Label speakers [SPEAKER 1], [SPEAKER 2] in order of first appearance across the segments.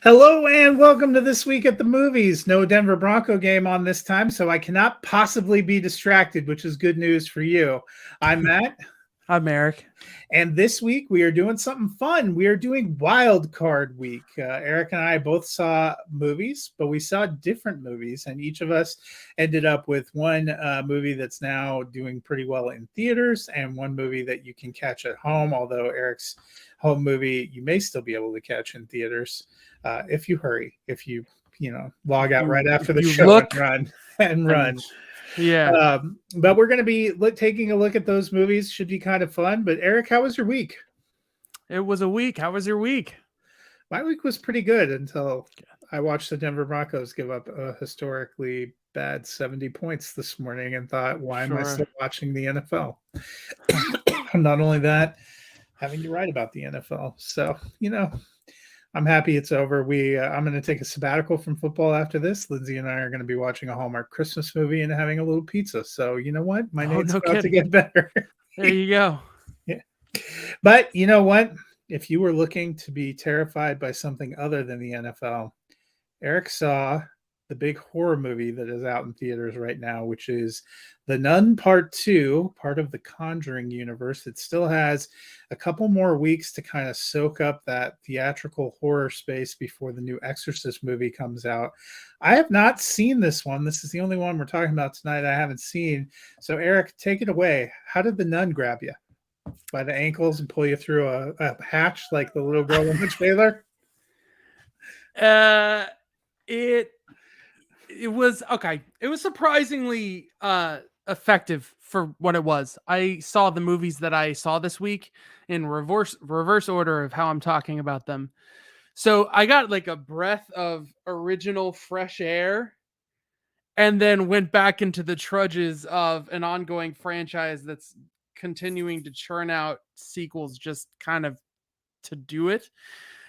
[SPEAKER 1] Hello and welcome to This Week at the Movies. No Denver Bronco game on this time, so I cannot possibly be distracted, which is good news for you. I'm Matt,
[SPEAKER 2] I'm Eric.
[SPEAKER 1] and this week we are doing something fun. We are doing Wild Card Week. Eric and I both saw movies, but we saw different movies, and each of us ended up with one movie that's now doing pretty well in theaters and one movie that you can catch at home, although Eric's home movie you may still be able to catch in theaters if you hurry, if you log out right after the show
[SPEAKER 2] look
[SPEAKER 1] and run.
[SPEAKER 2] Yeah.
[SPEAKER 1] But we're going to be taking a look at those movies. Should be kind of fun. But Eric, how was your week?
[SPEAKER 2] It was a week. How was your week?
[SPEAKER 1] My week was pretty good until I watched the Denver Broncos give up a historically bad 70 points this morning and thought, why am I still watching the NFL? Not only that, having to write about the NFL. So, I'm happy it's over. I'm going to take a sabbatical from football after this. Lindsay and I are going to be watching a Hallmark Christmas movie and having a little pizza. So you know what? My night's about to get better.
[SPEAKER 2] There you go.
[SPEAKER 1] Yeah. But you know what? If you were looking to be terrified by something other than the NFL, Eric saw the big horror movie that is out in theaters right now, which is The Nun Part 2, part of the Conjuring universe. It still has a couple more weeks to kind of soak up that theatrical horror space before the new Exorcist movie comes out. I have not seen this one. This is the only one we're talking about tonight I haven't seen. So, Eric, take it away. How did the nun grab you by the ankles and pull you through a hatch like the little girl in the trailer?
[SPEAKER 2] It was okay. It was surprisingly effective for what it was. I saw the movies that I saw this week in reverse order of how I'm talking about them. So I got like a breath of original fresh air and then went back into the trudges of an ongoing franchise that's continuing to churn out sequels just kind of to do it.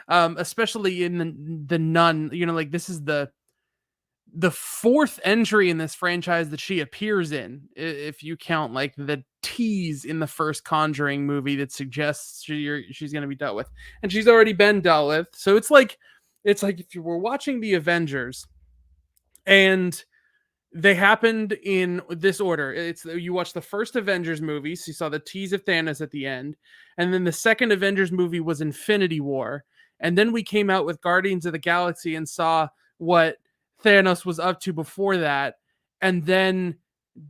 [SPEAKER 2] Especially in the Nun, like this is the fourth entry in this franchise that she appears in, if you count like the tease in the first Conjuring movie that suggests she's going to be dealt with, and she's already been dealt with. So it's like if you were watching the Avengers and they happened in this order. It's you watch the first Avengers movie, so you saw the tease of Thanos at the end, and then the second Avengers movie was Infinity War, and then we came out with Guardians of the Galaxy and saw what Thanos was up to before that, and then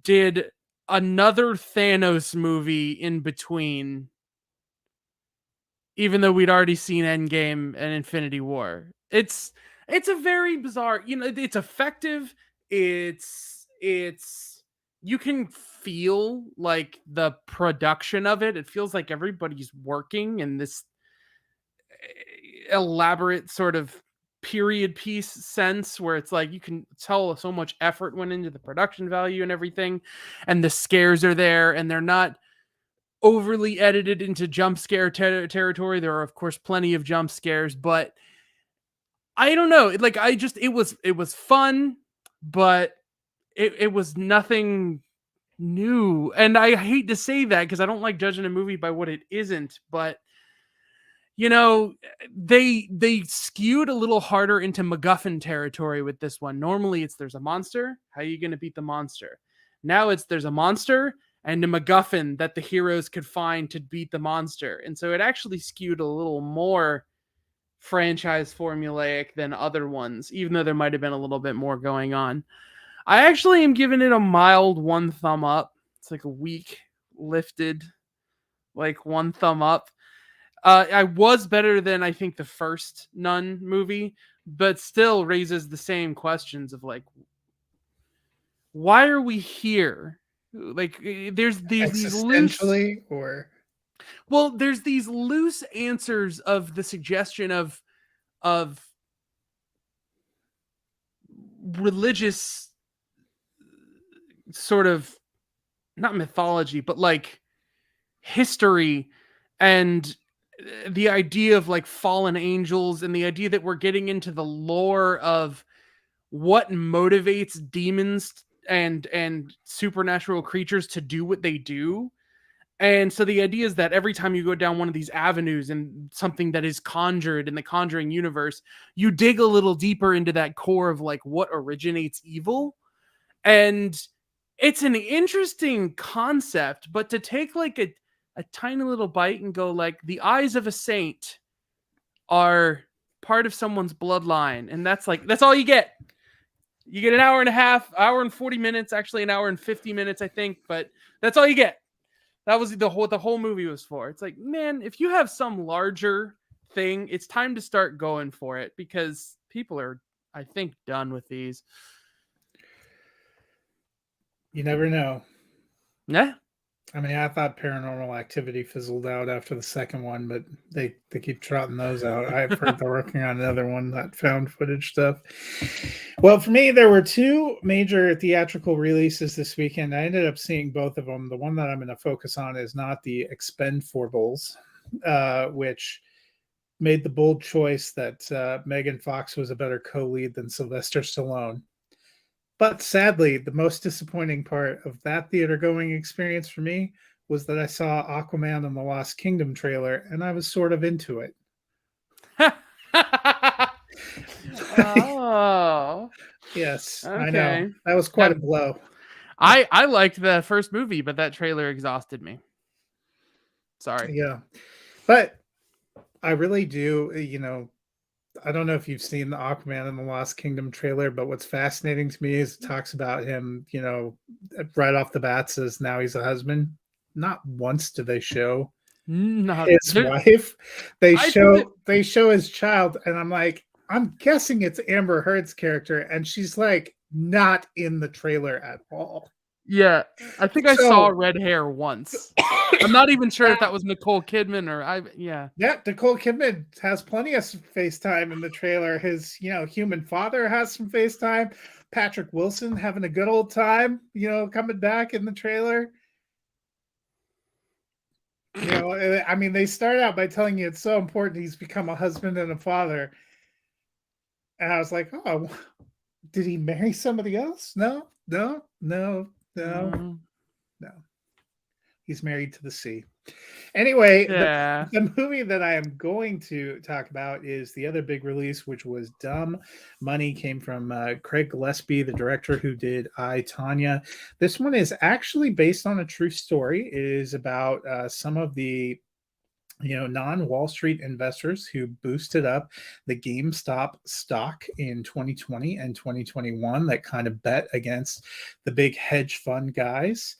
[SPEAKER 2] did another Thanos movie in between, even though we'd already seen Endgame and Infinity War. It's a very bizarre, it's effective. It's you can feel like the production of it. It feels like everybody's working in this elaborate sort of period piece sense where it's like you can tell so much effort went into the production value and everything, and the scares are there and they're not overly edited into jump scare territory. There are of course plenty of jump scares, but I don't know, like it was fun, but it was nothing new. And I hate to say that because I don't like judging a movie by what it isn't, but they skewed a little harder into MacGuffin territory with this one. Normally it's there's a monster, how are you going to beat the monster? Now it's there's a monster and a MacGuffin that the heroes could find to beat the monster. And so it actually skewed a little more franchise formulaic than other ones, even though there might have been a little bit more going on. I actually am giving it a mild one thumb up. It's like a weak lifted, like one thumb up. I was better than I think the first Nun movie, but still raises the same questions of like, why are we here? Like, there's these loose, there's these loose answers of the suggestion of religious sort of not mythology, but like history and the idea of like fallen angels and the idea that we're getting into the lore of what motivates demons and supernatural creatures to do what they do. And so the idea is that every time you go down one of these avenues and something that is conjured in the Conjuring universe, you dig a little deeper into that core of like what originates evil. And it's an interesting concept, but to take like a tiny little bite and go like the eyes of a saint are part of someone's bloodline, and that's all you get. You get an hour and a half, hour and 40 minutes, actually an hour and 50 minutes, I think, but that's all you get. That was the whole movie was for. It's like, man, if you have some larger thing, it's time to start going for it because people are, I think, done with these.
[SPEAKER 1] You never know.
[SPEAKER 2] Yeah.
[SPEAKER 1] I mean, I thought Paranormal Activity fizzled out after the second one, but they keep trotting those out. I've heard they're working on another one, that found footage stuff. Well, for me, there were two major theatrical releases this weekend. I ended up seeing both of them. The one that I'm going to focus on is not the Expendables, which made the bold choice that Megan Fox was a better co-lead than Sylvester Stallone. But sadly, the most disappointing part of that theater going experience for me was that I saw Aquaman and the Lost Kingdom trailer and I was sort of into it.
[SPEAKER 2] Oh.
[SPEAKER 1] Yes,
[SPEAKER 2] Okay.
[SPEAKER 1] I know. That was quite a blow.
[SPEAKER 2] I liked the first movie, but that trailer exhausted me. Sorry.
[SPEAKER 1] Yeah. But I really do, I don't know if you've seen the Aquaman and the Lost Kingdom trailer, but what's fascinating to me is it talks about him, right off the bat says now he's a husband. Not once do they show his wife. They show his child, and I'm like, I'm guessing it's Amber Heard's character, and she's like not in the trailer at all.
[SPEAKER 2] Yeah, I think I saw red hair once. I'm not even sure if that was Nicole Kidman or
[SPEAKER 1] Yeah, Nicole Kidman has plenty of FaceTime in the trailer. His, human father has some FaceTime. Patrick Wilson having a good old time, coming back in the trailer. I mean, they start out by telling you it's so important he's become a husband and a father. And I was like, oh, did he marry somebody else? No. He's married to the sea. Anyway, the movie that I am going to talk about is the other big release, which was Dumb Money. Came from Craig Gillespie, the director who did I, Tonya. This one is actually based on a true story. It is about some of the non-Wall Street investors who boosted up the GameStop stock in 2020 and 2021 that kind of bet against the big hedge fund guys,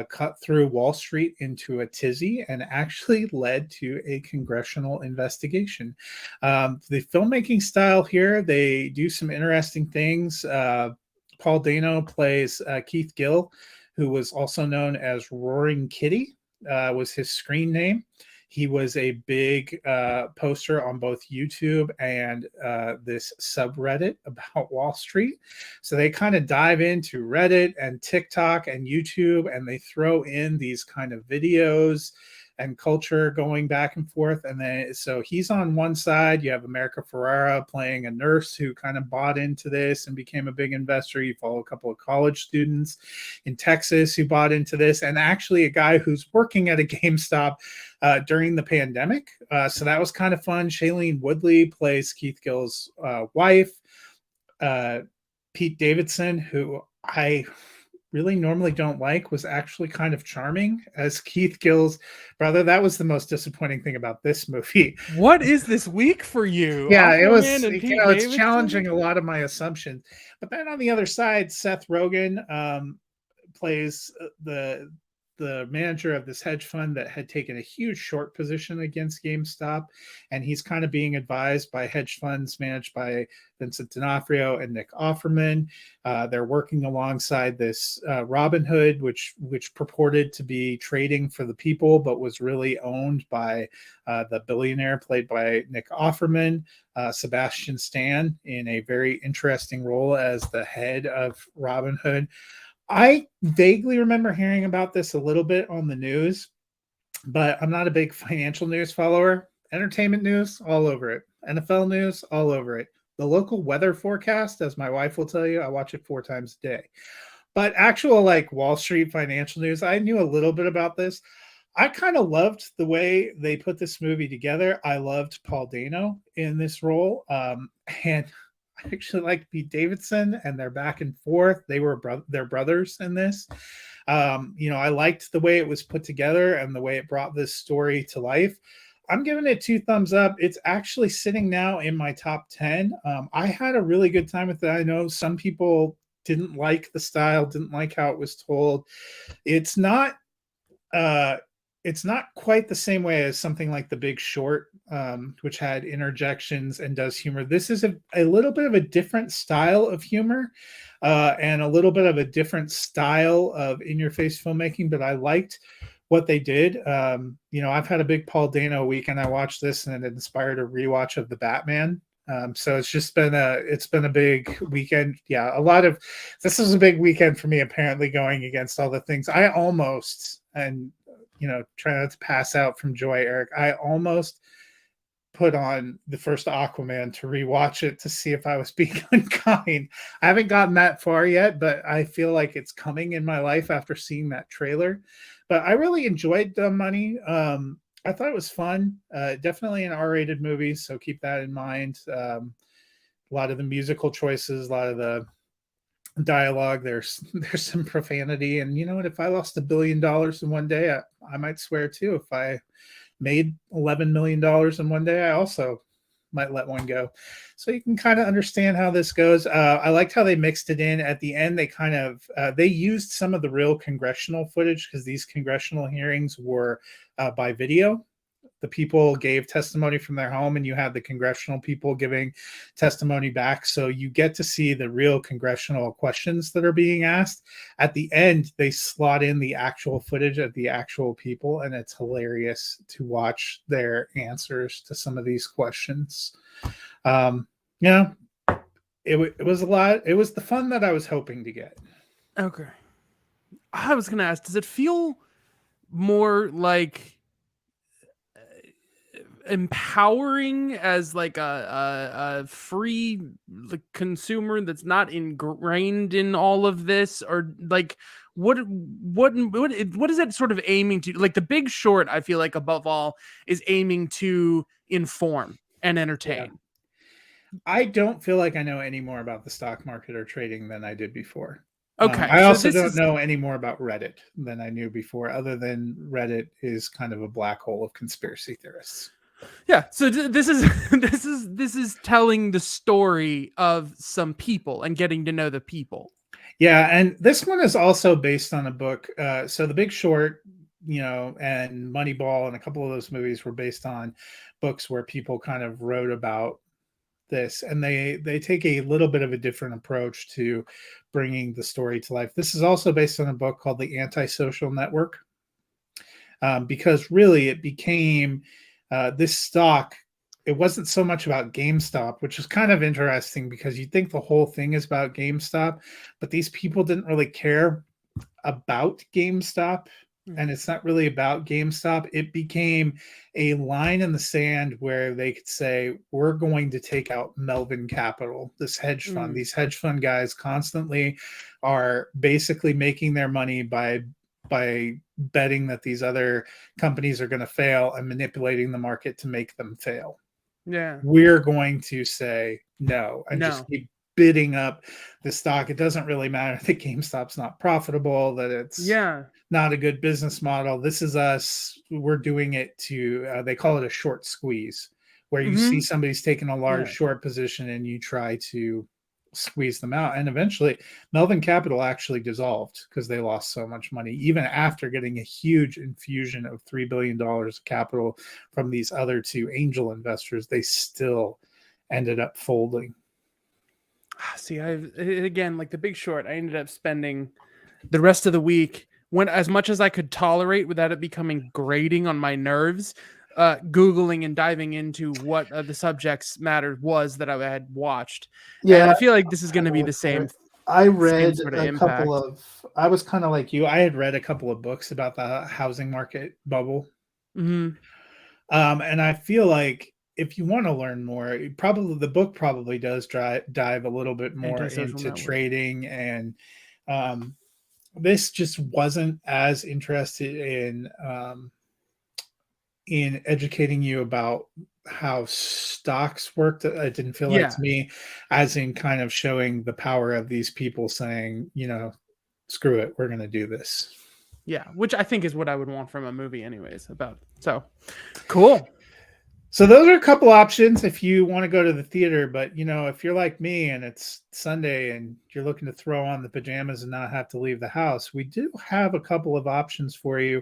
[SPEAKER 1] cut through Wall Street into a tizzy and actually led to a congressional investigation. The filmmaking style here, they do some interesting things. Paul Dano plays Keith Gill, who was also known as Roaring Kitty, was his screen name. He was a big poster on both YouTube and this subreddit about Wall Street. So they kind of dive into Reddit and TikTok and YouTube, and they throw in these kind of videos and culture going back and forth. And then, so he's on one side. You have America Ferrera playing a nurse who kind of bought into this and became a big investor. You follow a couple of college students in Texas who bought into this, and actually a guy who's working at a GameStop during the pandemic. So that was kind of fun. Shailene Woodley plays Keith Gill's wife. Pete Davidson, who I really normally don't like, was actually kind of charming as Keith Gill's brother. That was the most disappointing thing about this movie.
[SPEAKER 2] What is this week for you?
[SPEAKER 1] Yeah, it was, it's challenging a lot of my assumptions. But then on the other side, Seth Rogen plays the manager of this hedge fund that had taken a huge short position against GameStop. And he's kind of being advised by hedge funds managed by Vincent D'Onofrio and Nick Offerman. They're working alongside this Robinhood, which purported to be trading for the people, but was really owned by the billionaire played by Nick Offerman, Sebastian Stan, in a very interesting role as the head of Robinhood. I vaguely remember hearing about this a little bit on the news, but I'm not a big financial news follower. Entertainment news, all over it. NFL news, all over it. The local weather forecast, as my wife will tell you, I watch it 4 times a day. But actual Wall Street financial news, I knew a little bit about this. I kind of loved the way they put this movie together. I loved Paul Dano in this role. And I actually liked Pete Davidson and their back and forth. They were their brothers in this. I liked the way it was put together and the way it brought this story to life. I'm giving it 2 thumbs up. It's actually sitting now in my top 10. I had a really good time with it. I know some people didn't like the style, didn't like how it was told. It's not uh it's not quite the same way as something like The Big Short, which had interjections and does humor. This is a little bit of a different style of humor, and a little bit of a different style of in-your-face filmmaking, but I liked what they did. I've had a big Paul Dano week, and I watched this, and it inspired a rewatch of The Batman. So it's been a big weekend. Yeah, this was a big weekend for me, apparently, going against all the things I almost, and try not to pass out from joy, Eric. I almost put on the first Aquaman to rewatch it to see if I was being unkind. I haven't gotten that far yet, but I feel like it's coming in my life after seeing that trailer. But I really enjoyed Dumb Money. I thought it was fun. Definitely an R-rated movie, so keep that in mind. A lot of the musical choices, a lot of the dialogue, there's some profanity, and you know what, if I lost $1 billion in one day, I might swear too. If I made $11 million in one day, I also might let one go. So you can kind of understand how this goes. I liked how they mixed it in at the end. They used some of the real congressional footage, because these congressional hearings were by video. The people gave testimony from their home, and you had the congressional people giving testimony back. So you get to see the real congressional questions that are being asked. At the end, they slot in the actual footage of the actual people, and it's hilarious to watch their answers to some of these questions. It was a lot. It was the fun that I was hoping to get.
[SPEAKER 2] Okay. I was going to ask, does it feel more like empowering as like a free consumer that's not ingrained in all of this, or like what is it sort of aiming to? Like The Big Short, I feel like above all is aiming to inform and entertain.
[SPEAKER 1] Yeah. I don't feel like I know any more about the stock market or trading than I did before.
[SPEAKER 2] Okay.
[SPEAKER 1] I also don't know any more about Reddit than I knew before, other than Reddit is kind of a black hole of conspiracy theorists.
[SPEAKER 2] Yeah, so this is telling the story of some people and getting to know the people.
[SPEAKER 1] Yeah, and this one is also based on a book. So The Big Short, and Moneyball, and a couple of those movies were based on books where people kind of wrote about this, and they take a little bit of a different approach to bringing the story to life. This is also based on a book called The Antisocial Network, because really it became this stock. It wasn't so much about GameStop, which is kind of interesting because you think the whole thing is about GameStop, but these people didn't really care about GameStop. And it's not really about GameStop. It became a line in the sand where they could say, we're going to take out Melvin Capital, this hedge fund. These hedge fund guys constantly are basically making their money by betting that these other companies are going to fail and manipulating the market to make them fail.
[SPEAKER 2] Yeah.
[SPEAKER 1] We're going to say no and just keep bidding up the stock. It doesn't really matter that GameStop's not profitable, that it's not a good business model. This is us. We're doing it to, they call it a short squeeze, where you see somebody's taking a large short position and you try to squeeze them out. And eventually Melvin Capital actually dissolved because they lost so much money. Even after getting a huge infusion of $3 billion of capital from these other two angel investors, they still ended up folding.
[SPEAKER 2] See, again, like The Big Short, I ended up spending the rest of the week, when as much as I could tolerate without it becoming grating on my nerves, Googling and diving into what the subjects matter was that I had watched. Yeah, and I feel like this is going to be the same.
[SPEAKER 1] I read a couple of, I was kind of like you. I had read a couple of books about the housing market bubble. And I feel like if you want to learn more, probably the book probably does dive a little bit more into trading, and this just wasn't as interested in in educating you about how stocks worked. It didn't feel like
[SPEAKER 2] Yeah.
[SPEAKER 1] to me, as in kind of showing the power of these people saying, screw it, we're going to do this.
[SPEAKER 2] Yeah, which I think is what I would want from a movie anyways about. So, cool.
[SPEAKER 1] So those are a couple options if you want to go to the theater. But if you're like me and it's Sunday and you're looking to throw on the pajamas and not have to leave the house, we do have a couple of options for you.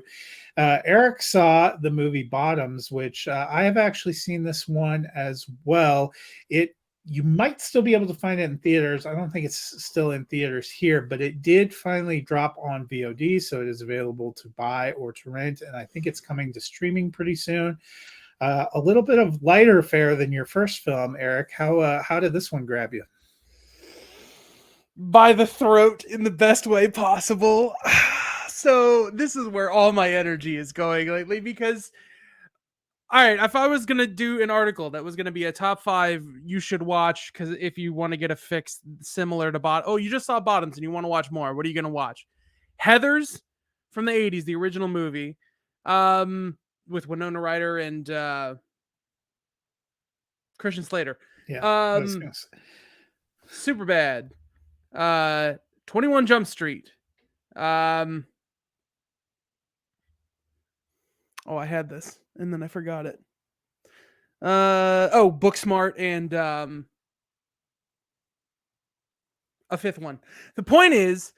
[SPEAKER 1] Eric saw the movie Bottoms, which I have actually seen this one as well. You might still be able to find it in theaters. I don't think it's still in theaters here, but it did finally drop on VOD, so it is available to buy or to rent, and I think it's coming to streaming pretty soon. A little bit of lighter fare than your first film, Eric. How did this one grab you?
[SPEAKER 2] By the throat in the best way possible. So this is where all my energy is going lately because, all right, if I was going to do an article that was going to be a top 5 you should watch, because if you want to get a fix similar to you just saw Bottoms and you want to watch more, what are you going to watch? Heathers from the 80s, the original movie, with Winona Ryder and Christian Slater.
[SPEAKER 1] Yeah,
[SPEAKER 2] Superbad, 21 Jump Street. I had this and then I forgot it. Booksmart and a fifth one. The point is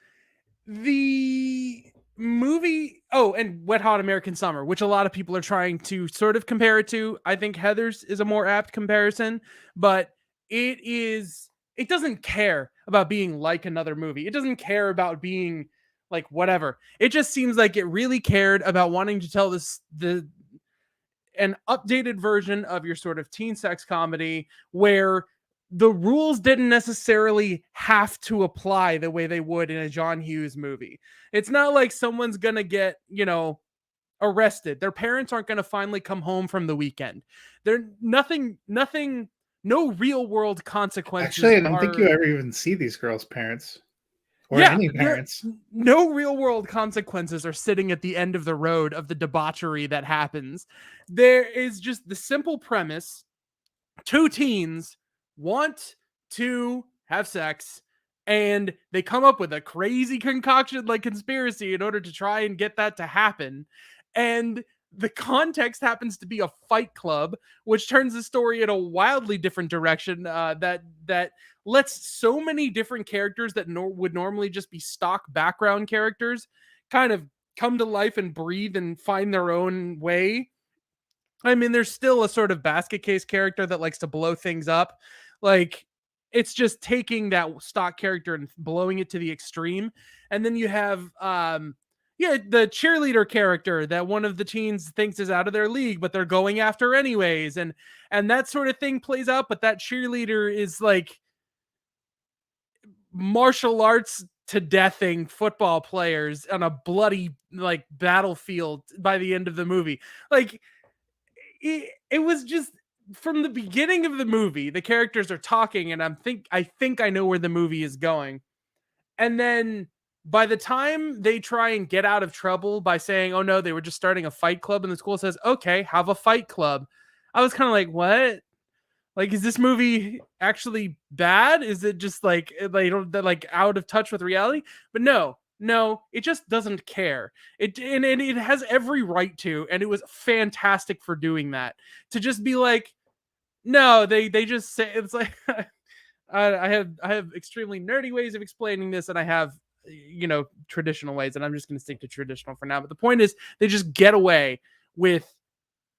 [SPEAKER 2] the movie. Oh, and Wet Hot American Summer, which a lot of people are trying to sort of compare it to. I think Heathers is a more apt comparison, but it doesn't care about being like another movie. It doesn't care about being like whatever. It just seems like it really cared about wanting to tell an updated version of your sort of teen sex comedy where the rules didn't necessarily have to apply the way they would in a John Hughes movie. It's not like someone's going to get, arrested. Their parents aren't going to finally come home from the weekend. They're no real world consequences.
[SPEAKER 1] Actually, I don't think you ever even see these girls' parents or any parents.
[SPEAKER 2] No real world consequences are sitting at the end of the road of the debauchery that happens. There is just the simple premise: 2 teens want to have sex and they come up with a crazy concoction like conspiracy in order to try and get that to happen. And the context happens to be a fight club, which turns the story in a wildly different direction that lets so many different characters that would normally just be stock background characters kind of come to life and breathe and find their own way. I mean, there's still a sort of basket case character that likes to blow things up. Like, it's just taking that stock character and blowing it to the extreme. And then you have the cheerleader character that one of the teens thinks is out of their league, but they're going after anyways. And that sort of thing plays out, but that cheerleader is like martial arts to deathing football players on a bloody like battlefield by the end of the movie. Like, it was just from the beginning of the movie, the characters are talking, and I think I know where the movie is going. And then by the time they try and get out of trouble by saying, "Oh no, they were just starting a fight club," and the school says, "Okay, have a fight club," I was kind of like, "What? Like, is this movie actually bad? Is it just like they're like out of touch with reality?" But no, it just doesn't care. It has every right to, and it was fantastic for doing that. To just be like, no, they just say it's like I have extremely nerdy ways of explaining this, and I have traditional ways, and I'm just going to stick to traditional for now. But the point is, they just get away with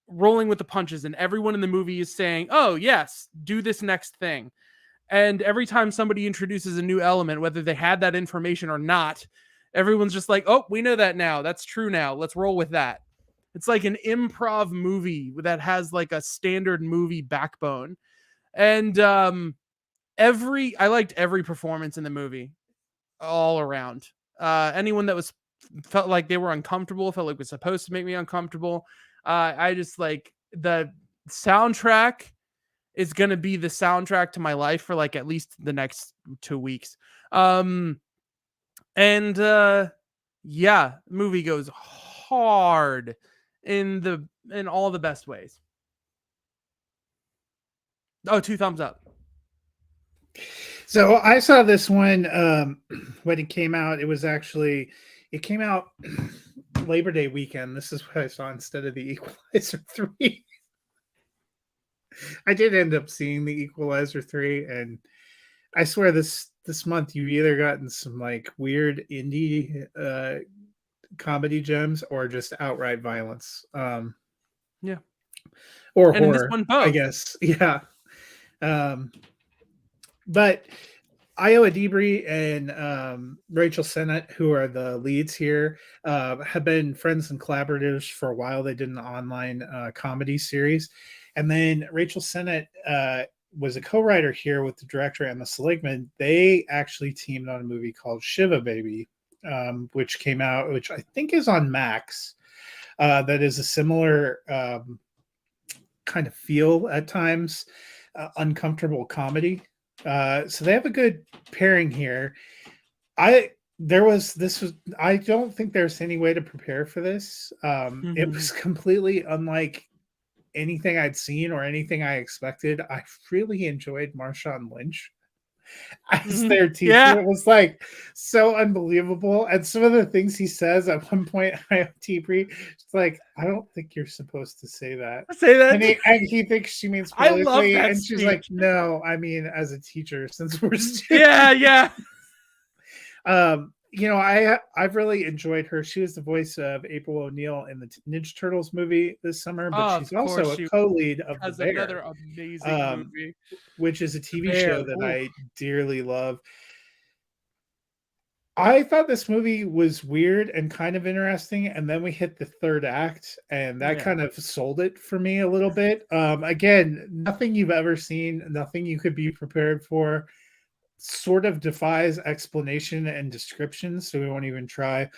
[SPEAKER 2] rolling with the punches, and everyone in the movie is saying, "Oh yes, do this next thing." And every time somebody introduces a new element, whether they had that information or not, everyone's just like, "Oh, we know that now. That's true now. Let's roll with that." It's like an improv movie that has like a standard movie backbone. And I liked every performance in the movie all around. Anyone that felt like they were uncomfortable, felt like it was supposed to make me uncomfortable. I just like the soundtrack is going to be the soundtrack to my life for like at least the next 2 weeks. The movie goes hard in the in all the best ways. Oh, 2 thumbs up.
[SPEAKER 1] So I saw this one when it came out. It came out Labor Day weekend. This is what I saw instead of the Equalizer 3. I did end up seeing the Equalizer 3, and I swear this month you've either gotten some like weird indie comedy gems or just outright violence.
[SPEAKER 2] Yeah.
[SPEAKER 1] Or
[SPEAKER 2] And this
[SPEAKER 1] horror,
[SPEAKER 2] one
[SPEAKER 1] I
[SPEAKER 2] both.
[SPEAKER 1] guess. Yeah. But Io Adibri and Rachel Sennett, who are the leads here, have been friends and collaborators for a while. They did an online comedy series. And then Rachel Sennett was a co-writer here with the director Emma Seligman. They actually teamed on a movie called Shiva Baby, which came out, which I think is on Max. That is a similar kind of feel at times, uncomfortable comedy. So they have a good pairing here. I don't think there's any way to prepare for this. It was completely unlike anything I'd seen or anything I expected. I really enjoyed Marshawn Lynch as their teacher.
[SPEAKER 2] Yeah.
[SPEAKER 1] It was like so unbelievable. And some of the things he says at one point, it's like, I don't think you're supposed to say that.
[SPEAKER 2] Say that.
[SPEAKER 1] And he thinks she means
[SPEAKER 2] I love
[SPEAKER 1] politically,
[SPEAKER 2] that
[SPEAKER 1] and she's
[SPEAKER 2] speech.
[SPEAKER 1] like, no, I mean as a teacher, since we're students.
[SPEAKER 2] Yeah.
[SPEAKER 1] I've really enjoyed her. She was the voice of April O'Neil in the Ninja Turtles movie this summer, but she's also a co-lead of The Bear,
[SPEAKER 2] another amazing movie,
[SPEAKER 1] which is a TV show that I dearly love. I thought this movie was weird and kind of interesting, and then we hit the third act, and that kind of sold it for me a little bit. Again, nothing you've ever seen, nothing you could be prepared for. Sort of defies explanation and description, so we won't even try.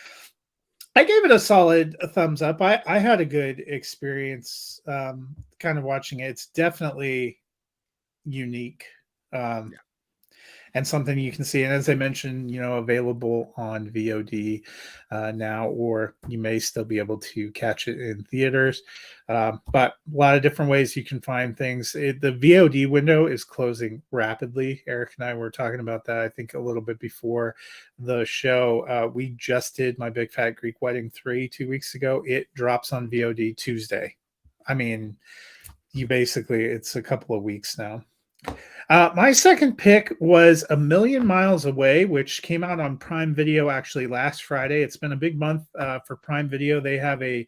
[SPEAKER 1] I gave it a solid thumbs up. I had a good experience kind of watching it. It's definitely unique. And something you can see. And as I mentioned, available on VOD now, or you may still be able to catch it in theaters. But a lot of different ways you can find things. The VOD window is closing rapidly. Eric and I were talking about that, I think, a little bit before the show. We just did My Big Fat Greek Wedding 3 2 weeks ago. It drops on VOD Tuesday. I mean, it's a couple of weeks now. My second pick was A Million Miles Away, which came out on Prime Video actually last Friday. It's been a big month for Prime Video. They have a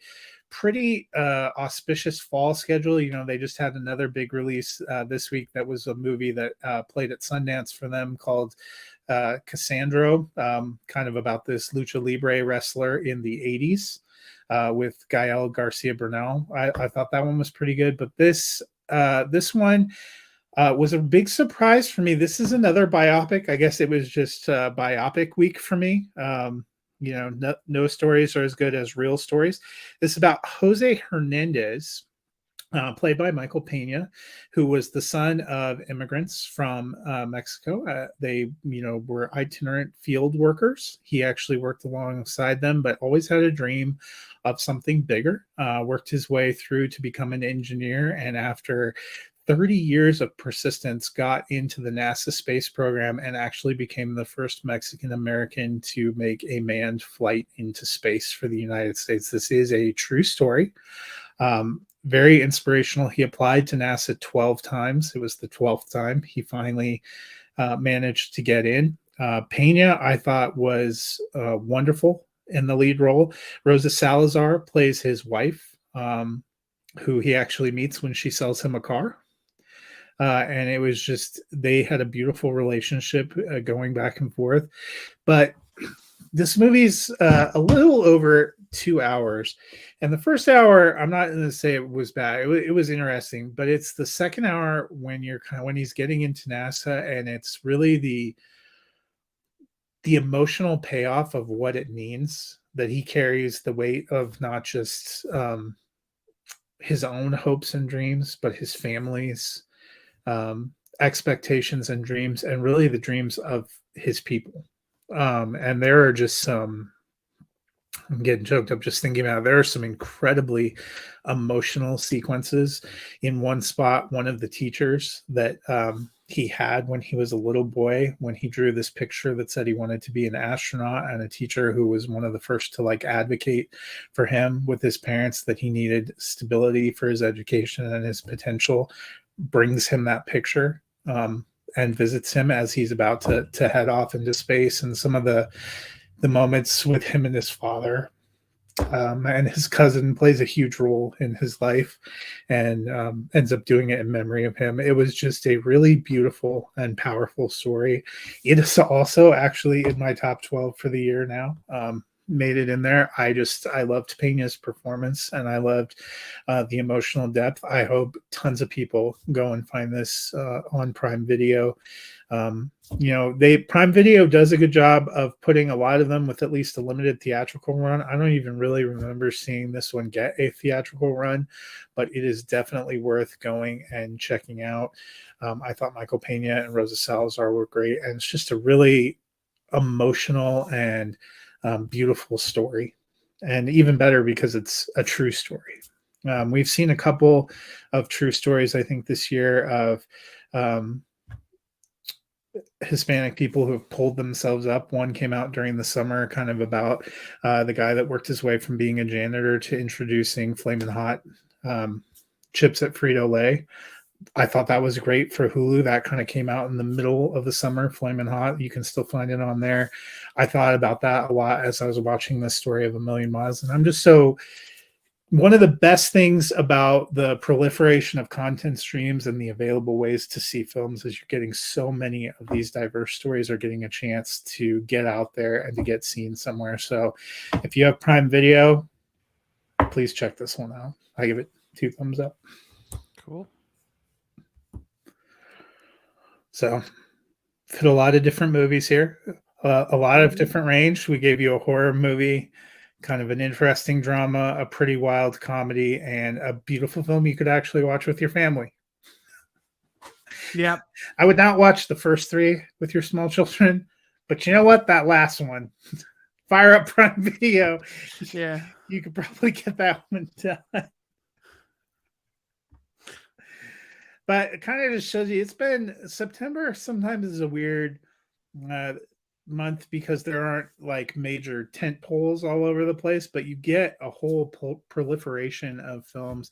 [SPEAKER 1] pretty auspicious fall schedule. They just had another big release this week that was a movie that played at Sundance for them called Cassandro, kind of about this lucha libre wrestler in the 80s with Gael Garcia Bernal. I thought that one was pretty good, but this one was a big surprise for me. This is another biopic. I guess it was just biopic week for me. No stories are as good as real stories. This is about Jose Hernandez, played by Michael Pena, who was the son of immigrants from Mexico. They, were itinerant field workers. He actually worked alongside them, but always had a dream of something bigger. Worked his way through to become an engineer, and after 30 years of persistence, got into the NASA space program and actually became the first Mexican American to make a manned flight into space for the United States. This is a true story. Very inspirational. He applied to NASA 12 times. It was the 12th time he finally managed to get in. Pena, I thought, was wonderful in the lead role. Rosa Salazar plays his wife, who he actually meets when she sells him a car. And it was just, they had a beautiful relationship going back and forth. But this movie's a little over 2 hours. And the first hour, I'm not going to say it was bad. It was interesting, but it's the second hour when he's getting into NASA, and it's really the emotional payoff of what it means that he carries the weight of not just his own hopes and dreams, but his family's expectations and dreams, and really the dreams of his people. And there are just some I'm getting choked up just thinking about it. There are some incredibly emotional sequences. In one spot, one of the teachers that he had when he was a little boy, when he drew this picture that said he wanted to be an astronaut, and a teacher who was one of the first to like advocate for him with his parents that he needed stability for his education and his potential, brings him that picture. And visits him as he's about to head off into space, and some of the moments with him and his father, and his cousin plays a huge role in his life, and ends up doing it in memory of him. It was just a really beautiful and powerful story. It is also actually in my top 12 for the year now. Made it in there. I loved Pena's performance, and I loved the emotional depth. I hope tons of people go and find this on Prime Video. Prime Video does a good job of putting a lot of them with at least a limited theatrical run. I don't even really remember seeing this one get a theatrical run, but it is definitely worth going and checking out. I thought Michael Pena and Rosa Salazar were great, and it's just a really emotional and beautiful story, and even better because it's a true story. We've seen a couple of true stories, I think, this year of Hispanic people who have pulled themselves up. One came out during the summer, kind of about the guy that worked his way from being a janitor to introducing flaming hot chips at Frito-Lay. I thought that was great for Hulu. That kind of came out in the middle of the summer, Flamin' Hot. You can still find it on there. I thought about that a lot as I was watching this story of A Million Miles. And I'm just one of the best things about the proliferation of content streams and the available ways to see films is you're getting so many of these diverse stories are getting a chance to get out there and to get seen somewhere. So if you have Prime Video, please check this one out. I give it 2 thumbs up.
[SPEAKER 2] Cool.
[SPEAKER 1] So fit a lot of different movies here, a lot of different range. We gave you a horror movie, kind of an interesting drama, a pretty wild comedy, and a beautiful film you could actually watch with your family.
[SPEAKER 2] Yeah.
[SPEAKER 1] I would not watch the first 3 with your small children, but you know what? That last one, fire up Prime Video.
[SPEAKER 2] Yeah.
[SPEAKER 1] You could probably get that one done. But it kind of just shows you, it's been September sometimes is a weird month because there aren't like major tent poles all over the place, but you get a whole proliferation of films.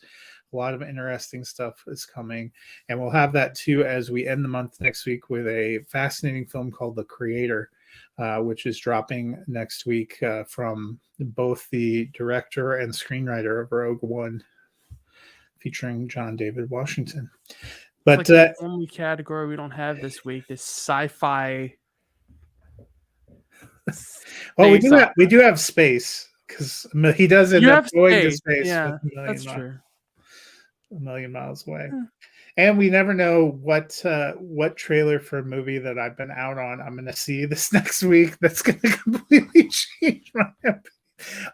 [SPEAKER 1] A lot of interesting stuff is coming, and we'll have that too as we end the month next week with a fascinating film called The Creator, which is dropping next week from both the director and screenwriter of Rogue One, featuring John David Washington. But
[SPEAKER 2] like the only category we don't have this week is sci-fi.
[SPEAKER 1] Well, we do have space because he does end up going to space.
[SPEAKER 2] Yeah, that's true.
[SPEAKER 1] A Million Miles Away. And we never know what trailer for a movie that I've been out on I'm going to see this next week that's going to completely change my opinion.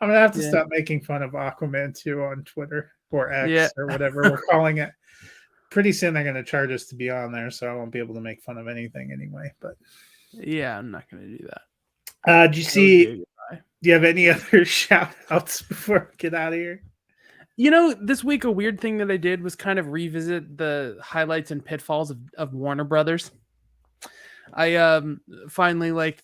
[SPEAKER 1] I'm going to have to stop making fun of Aquaman 2 on Twitter or X or whatever we're calling it. Pretty soon they're going to charge us to be on there, so I won't be able to make fun of anything anyway. But
[SPEAKER 2] yeah, I'm not going to do that.
[SPEAKER 1] Do you have any other shout outs before we get out of here?
[SPEAKER 2] This week a weird thing that I did was kind of revisit the highlights and pitfalls of Warner Brothers. I finally like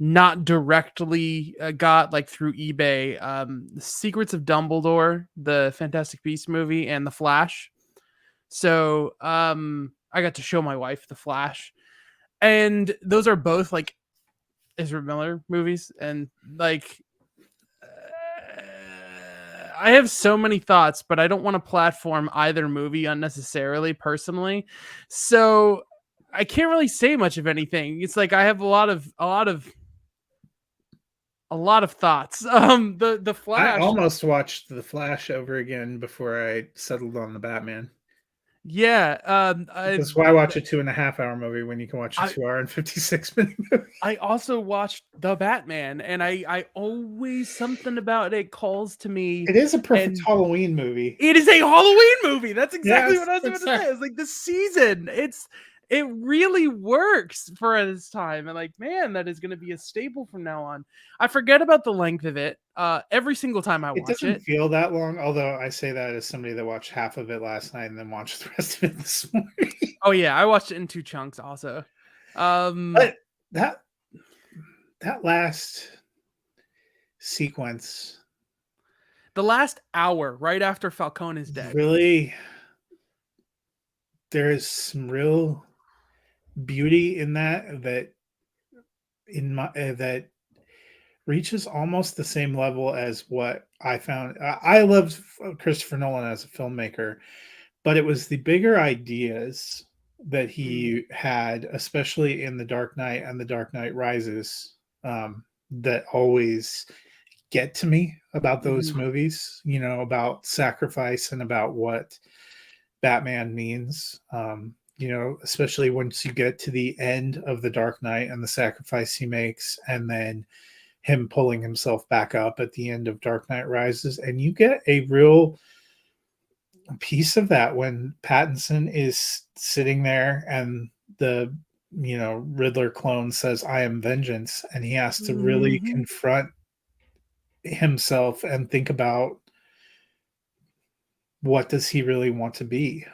[SPEAKER 2] not directly got like through eBay The Secrets of Dumbledore, the Fantastic Beasts movie, and The Flash. So I got to show my wife The Flash, and those are both like Ezra Miller movies, and like I have so many thoughts, but I don't want to platform either movie unnecessarily personally, so I can't really say much of anything. It's like I have a lot of thoughts. The Flash.
[SPEAKER 1] I almost watched The Flash over again before I settled on the Batman.
[SPEAKER 2] Yeah,
[SPEAKER 1] that's why I watch a 2.5-hour movie when you can watch a 2-hour and 56-minute movie.
[SPEAKER 2] I also watched The Batman, and I always something about it calls to me.
[SPEAKER 1] It is a perfect Halloween movie.
[SPEAKER 2] It is a Halloween movie. That's exactly what I was going to say. It's like the season. it really works for this time. And like, man, that is going to be a staple from now on. I forget about the length of it every single time I
[SPEAKER 1] It
[SPEAKER 2] watch
[SPEAKER 1] doesn't
[SPEAKER 2] it.
[SPEAKER 1] feel that long, although I say that as somebody that watched half of it last night and then watched the rest of it this morning.
[SPEAKER 2] Oh yeah, I watched it in 2 chunks also.
[SPEAKER 1] But that last sequence,
[SPEAKER 2] the last hour right after Falcone is dead.
[SPEAKER 1] really, there is some real beauty in that that reaches almost the same level as what I found. I loved Christopher Nolan as a filmmaker, but it was the bigger ideas that he had, especially in The Dark Knight and The Dark Knight Rises, that always get to me about those movies, you know, about sacrifice and about what Batman means. You know, especially once you get to the end of The Dark Knight and the sacrifice he makes, and then him pulling himself back up at the end of Dark Knight Rises. And you get a real piece of that when Pattinson is sitting there and the, you know, Riddler clone says, "I am vengeance." And he has to really confront himself and think about, what does he really want to be?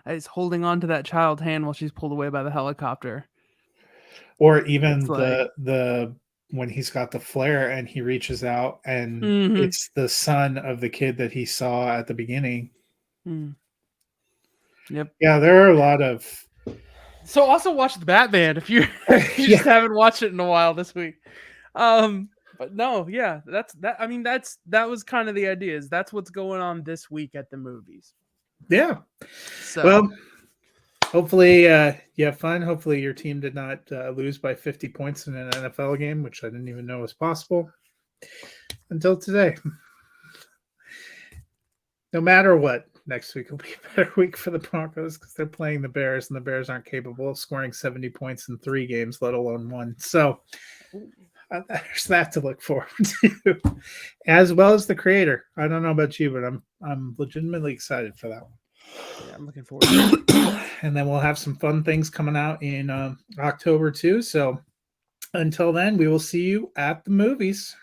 [SPEAKER 2] He's holding on to that child's hand while she's pulled away by the helicopter.
[SPEAKER 1] Or even
[SPEAKER 2] It's like,
[SPEAKER 1] the when he's got the flare and he reaches out and it's the son of the kid that he saw at the beginning.
[SPEAKER 2] Yep.
[SPEAKER 1] Yeah, there are a lot of.
[SPEAKER 2] So also watch the Batman if you just haven't watched it in a while this week. But no, yeah, that's that. I mean, that was kind of the idea. Is that's what's going on this week at the movies.
[SPEAKER 1] Yeah.
[SPEAKER 2] So
[SPEAKER 1] well, hopefully you have fun. Hopefully your team did not lose by 50 points in an NFL game, which I didn't even know was possible until today. No matter what, next week will be a better week for the Broncos because they're playing the Bears, and the Bears aren't capable of scoring 70 points in 3 games, let alone 1. So there's that to look forward to, as well as the creator. I don't know about you, but I'm legitimately excited for that one.
[SPEAKER 2] Yeah, I'm looking forward to it.
[SPEAKER 1] And then we'll have some fun things coming out in October too. So until then, we will see you at the movies.